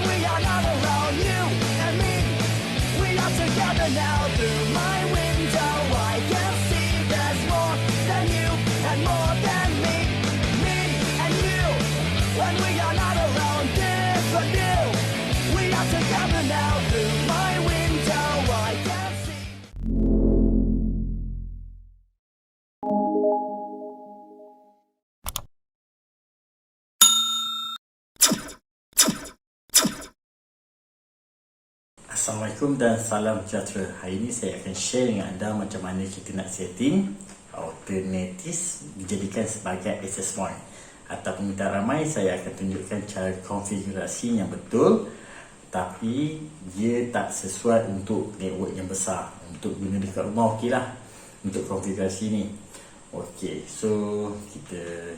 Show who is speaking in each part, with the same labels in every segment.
Speaker 1: we are not alone, you and me, we are together now. Through my window I can see there's more than you and more than me. Me and you, when we are not alone, different view, we are together now. Through my window I can see.
Speaker 2: Assalamualaikum dan salam sejahtera. Hari ini saya akan share dengan anda macam mana kita nak setting alternatives dijadikan sebagai access point. Atas permintaan ramai, saya akan tunjukkan cara konfigurasi yang betul, tapi dia tak sesuai untuk network yang besar. Untuk guna dekat rumah okey lah untuk konfigurasi ni. Okey, so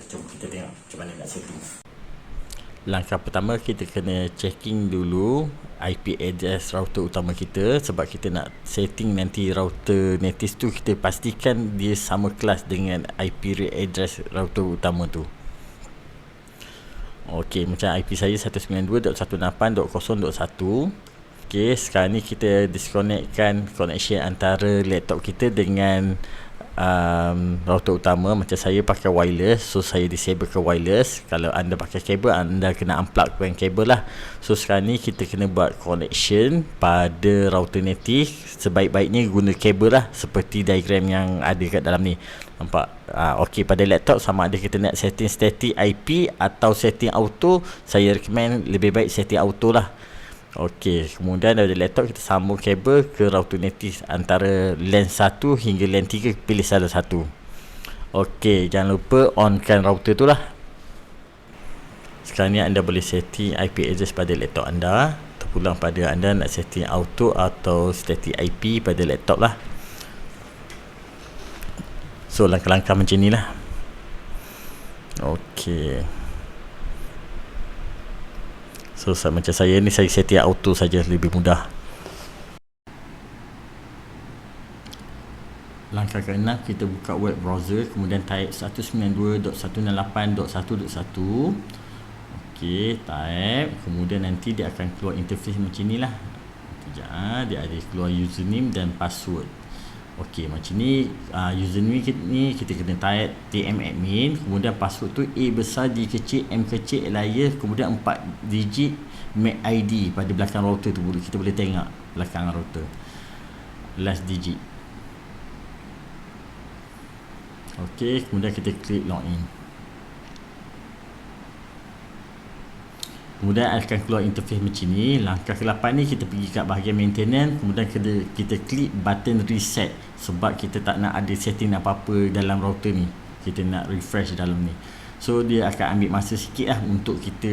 Speaker 2: jom kita tengok macam mana nak setting. Langkah pertama, kita kena checking dulu IP address router utama kita, sebab kita nak setting nanti router Netiz tu, kita pastikan dia sama kelas dengan IP address router utama tu. Okey, macam IP saya 192.168.0.1. Okey, sekarang ni kita disconnectkan connection antara laptop kita dengan router utama. Macam saya pakai wireless, so saya disable ke wireless. Kalau anda pakai kabel, anda kena unplug kabel lah. So sekarang ni kita kena buat connection pada router Netiz. Sebaik-baiknya guna kabel lah, seperti diagram yang ada kat dalam ni. Nampak? Okey, pada laptop sama ada kita nak setting static IP atau setting auto. Saya recommend lebih baik setting auto lah. Okey, kemudian dari laptop kita sambung kabel ke router Netiz antara LAN 1 hingga LAN 3, pilih salah satu. Okey, jangan lupa onkan router tu lah. Sekarang ni anda boleh setting IP address pada laptop anda. Terpulang pada anda nak setting auto atau static IP pada laptop lah. So langkah-langkah macam ni lah. Okey, so macam saya ni, saya setting auto saja, lebih mudah. Langkah ke-6, kita buka web browser, kemudian type 192.168.1.1. Okey, type, kemudian nanti dia akan keluar interface macam ni lah. Sekejap, dia ada keluar username dan password. Okey, macam ni. Username ni kita kena type tmadmin, kemudian password tu A besar, D kecil, M kecil, alias, kemudian 4 digit MAC ID pada belakang router tu. Kita boleh tengok belakang router last digit. Okey, kemudian kita klik login. Kemudian akan keluar interface macam ni. Langkah ke-8 ni kita pergi kat bahagian maintenance, kemudian kita klik button reset, sebab kita tak nak ada setting apa-apa dalam router ni. Kita nak refresh dalam ni. So dia akan ambil masa sikit lah untuk kita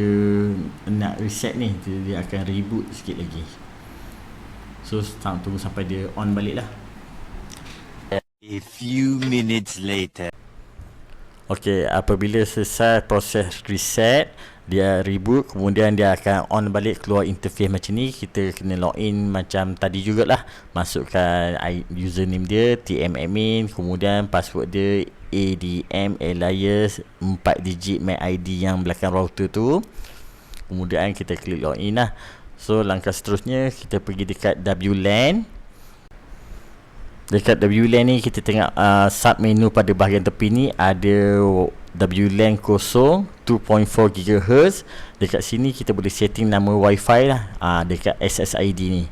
Speaker 2: nak reset ni. Dia akan reboot sikit lagi. So tunggu sampai dia on balik lah.
Speaker 3: A few minutes later.
Speaker 2: Okey, apabila selesai proses reset, dia reboot, kemudian dia akan on balik, keluar interface macam ni. Kita kena login macam tadi jugalah. Masukkan username dia tmadmin, kemudian password dia ADM alias 4 digit MAC ID yang belakang router tu. Kemudian kita klik login lah. So langkah seterusnya kita pergi dekat WLAN. Dekat WLAN ni kita tengok sub menu pada bahagian tepi ni ada WLAN kosong 2.4 GHz. Dekat sini kita boleh setting nama Wi-Fi lah, dekat SSID ni.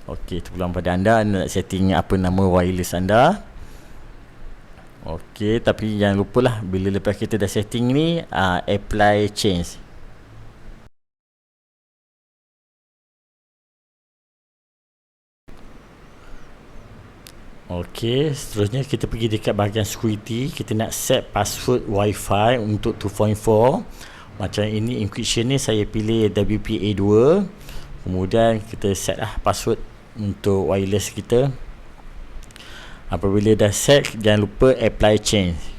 Speaker 2: Okey, terpulang pada anda nak setting apa nama wireless anda. Okey, tapi jangan lupalah bila lepas kita dah setting ni, apply change. Okey, seterusnya kita pergi dekat bahagian security. Kita nak set password Wi-Fi untuk 2.4. Macam ini encryption ni saya pilih WPA2. Kemudian kita set lah password untuk wireless kita. Apabila dah set, jangan lupa apply change.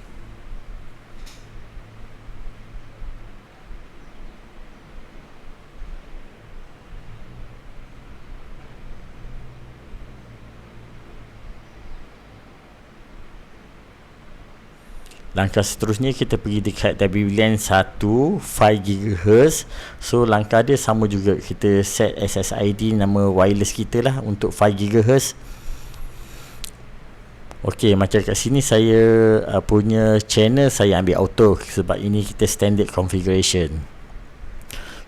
Speaker 2: Langkah seterusnya kita pergi dekat WLAN 1 5GHz. So langkah dia sama juga, kita set SSID nama wireless kita lah untuk 5GHz. Okey, macam kat sini saya punya channel saya ambil auto sebab ini kita standard configuration.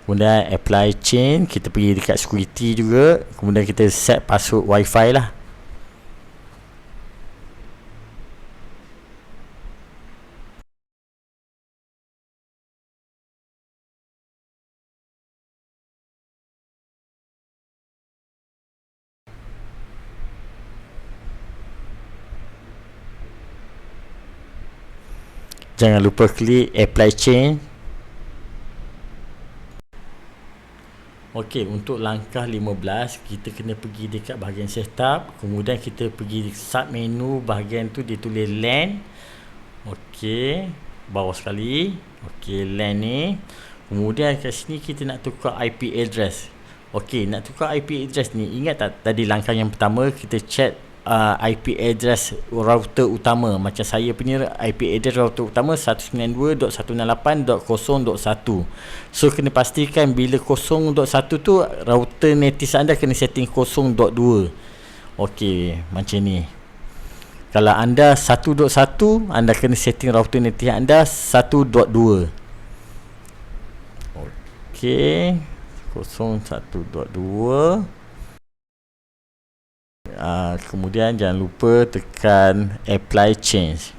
Speaker 2: Kemudian apply chain, kita pergi dekat security juga, kemudian kita set password wifi lah. Jangan lupa klik apply chain. Okey, untuk langkah 15 kita kena pergi dekat bahagian setup, kemudian kita pergi sub menu, bahagian tu dia tulis LAN. Okey, bawah sekali. Okey, LAN ni. Kemudian kat sini kita nak tukar IP address. Okey, nak tukar IP address ni, ingat tak tadi langkah yang pertama kita check IP address router utama. Macam saya punya IP address router utama 192.168.0.1. So kena pastikan bila 0.1 tu router netis anda kena setting 0.2. Okey, macam ni. Kalau anda 1.1, anda kena setting router netis anda 1.2. Okey, 0.1.2. Kemudian jangan lupa tekan apply change.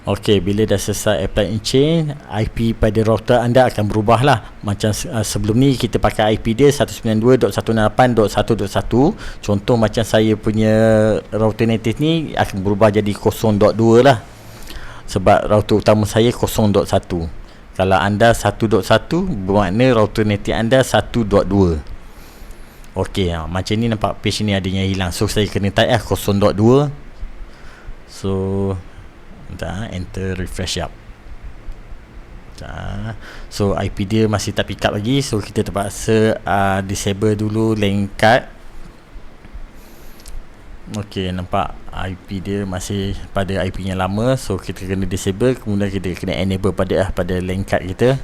Speaker 2: Okey, bila dah selesai apply change, IP pada router anda akan berubah lah. Macam sebelum ni kita pakai IP dia 192.168.1.1. Contoh macam saya punya router native ni akan berubah jadi 0.2 lah, sebab router utama saya 0.1. Kalau anda 1.1, bermakna router native anda 1.2. Okey, macam ni nampak page ni adanya hilang. So saya kena type 0.2. So enter, refresh up. So IP dia masih tak pick up lagi, so kita terpaksa disable dulu LAN card. Okey, nampak IP dia masih pada IP yang lama, so kita kena disable, kemudian kita kena enable pada LAN card kita.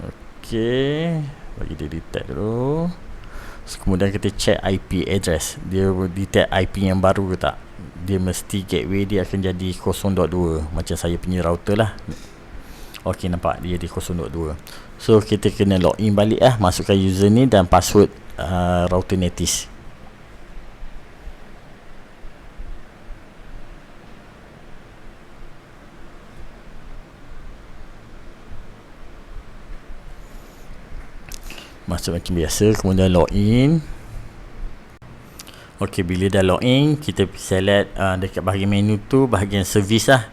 Speaker 2: Okey, bagi dia detect dulu. So, kemudian kita check IP address, dia detect IP yang baru ke tak. Dia mesti gateway dia akan jadi 0.2 macam saya punya router lah. Okey, nampak dia di 0.2. So kita kena login balik masukkan user ni dan password router netis. Masuk macam biasa, kemudian login. Okey, bila dah login, kita select dekat bahagian menu tu, bahagian service lah.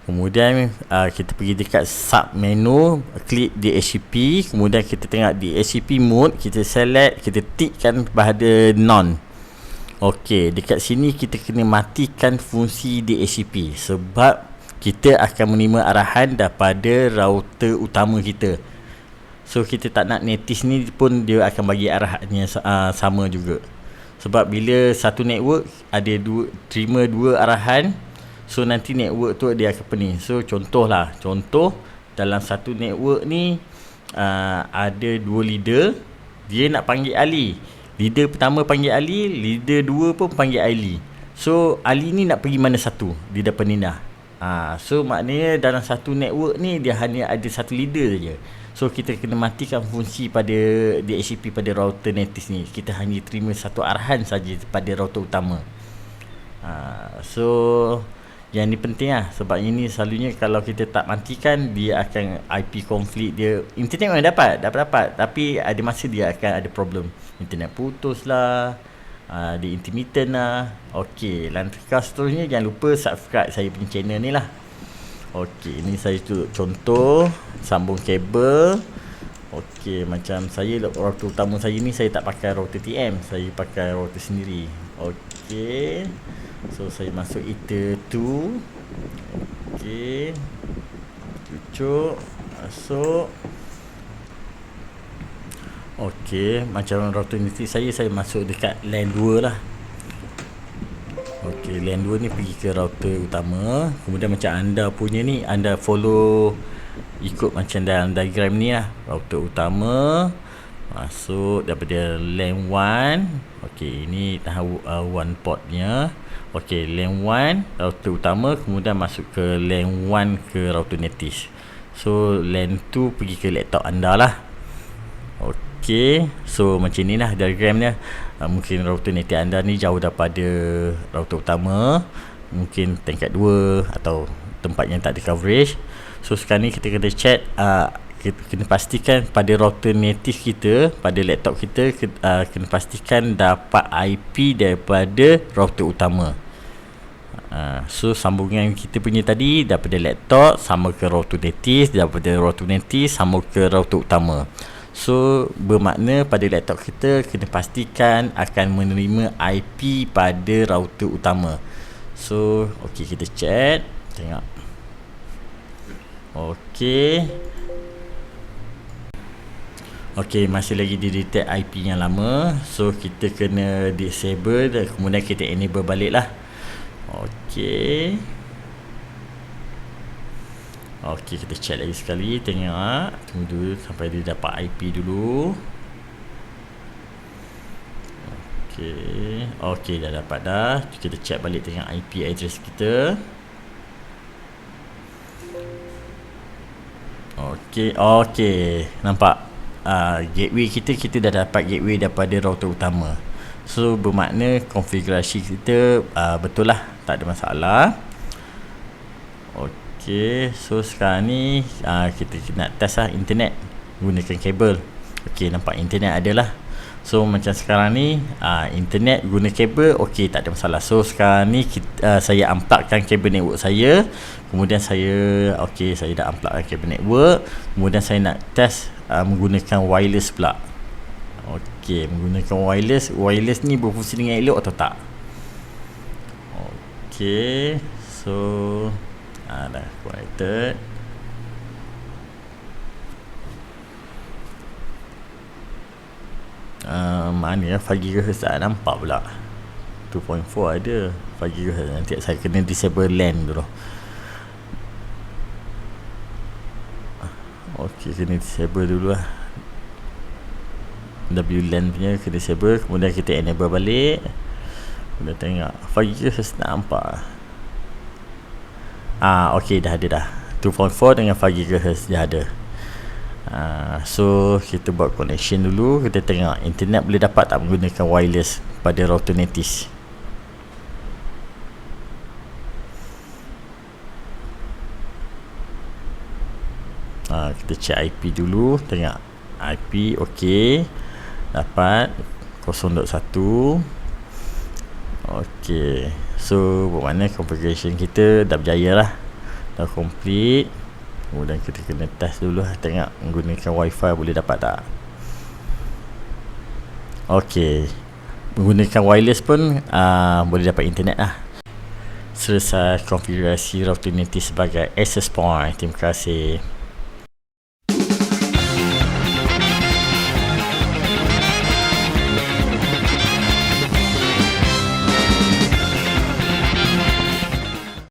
Speaker 2: Kemudian kita pergi dekat sub menu, klik DHCP, kemudian kita tengok DHCP mode, kita select, kita tickkan pada none. Okey, dekat sini kita kena matikan fungsi DHCP sebab kita akan menerima arahan daripada router utama kita. So kita tak nak netis ni pun dia akan bagi arahannya sama juga. Sebab bila satu network ada terima dua arahan, so nanti network tu dia akan pening. So contoh dalam satu network ni ada dua leader, dia nak panggil Ali. Leader pertama panggil Ali, leader dua pun panggil Ali. So Ali ni nak pergi mana satu? Dia dah pening dah. So maknanya dalam satu network ni dia hanya ada satu leader saja. So kita kena matikan fungsi pada DHCP pada router netis ni. Kita hanya terima satu arahan saja pada router utama. So yang ni penting sebab ini selalunya kalau kita tak matikan, dia akan IP konflik dia. Internet memang dapat, tapi ada masa dia akan ada problem. Internet putus lah, dia intermittent lah. Okey, langkah seterusnya jangan lupa subscribe saya punya channel ni lah. Okey, ini saya contoh sambung kabel. Okey, macam saya router utama saya ni saya tak pakai router TM, saya pakai router sendiri. Okey, so saya masuk ether 2. Okey, cucuk. So okey, macam router Netis saya masuk dekat LAN 2 lah. Okey, LAN 2 ni pergi ke router utama. Kemudian macam anda punya ni, anda follow ikut macam dalam diagram ni lah. Router utama masuk daripada LAN 1. Okey, ini tahu one portnya. Okey, LAN 1 router utama, kemudian masuk ke LAN 1 ke router Netis. So LAN 2 pergi ke laptop anda lah. Okey, so macam ni lah diagramnya. Mungkin router Netis anda ni jauh daripada router utama, mungkin tingkat 2 atau tempat yang tak ada coverage. So sekarang ni kita kena check, kita kena pastikan pada router Netis kita, pada laptop kita, kena pastikan dapat IP daripada router utama. So sambungan kita punya tadi daripada laptop sama ke router Netis, daripada router Netis sama ke router utama. So bermakna pada laptop kita kena pastikan akan menerima IP pada router utama. So okey, kita check, tengok. Okey. Okey, masih lagi di detect IP yang lama. So kita kena disable dan kemudian kita enable balik lah. Okey. Okey, kita check lagi sekali, tengok. Tunggu dulu sampai dia dapat IP dulu. Okey. Okey, dah dapat dah. Kita check balik tengok IP address kita. Okey, okey. Nampak? Gateway kita dah dapat gateway daripada router utama. So bermakna konfigurasi kita betul lah, tak ada masalah. Okey, so sekarang ni kita nak test lah internet gunakan kabel. Okey, nampak internet ada lah. So macam sekarang ni internet guna kabel, okey, tak ada masalah. So sekarang ni saya unplugkan kabel network saya. Kemudian saya dah unplugkan kabel network. Kemudian saya nak test menggunakan wireless pula. Okey, menggunakan wireless ni berfungsi dengan elok atau tak? Okey, so dah connected. Mana ya 5 GHz tak nampak pula. 2.4 ada 5 GHz. Nanti saya kena disable LAN dulu. Okey, kena disable dulu lah. WLAN punya kena disable. Kemudian kita enable balik. Kemudian tengok 5 GHz tak nampak. Okey, dah ada dah. 2.4 dengan 5 GHz dah ada. So kita buat connection dulu. Kita tengok internet boleh dapat tak menggunakan wireless pada router Netis. Kita check IP dulu. Tengok IP okey, dapat 0.1. Okey, so bermakna configuration kita dah berjaya lah, dah complete. Kemudian kita kena test dulu lah, tengok menggunakan wifi boleh dapat tak. Okey, menggunakan wireless pun boleh dapat internet lah. Selesai konfigurasi router Netis sebagai access point. Terima kasih.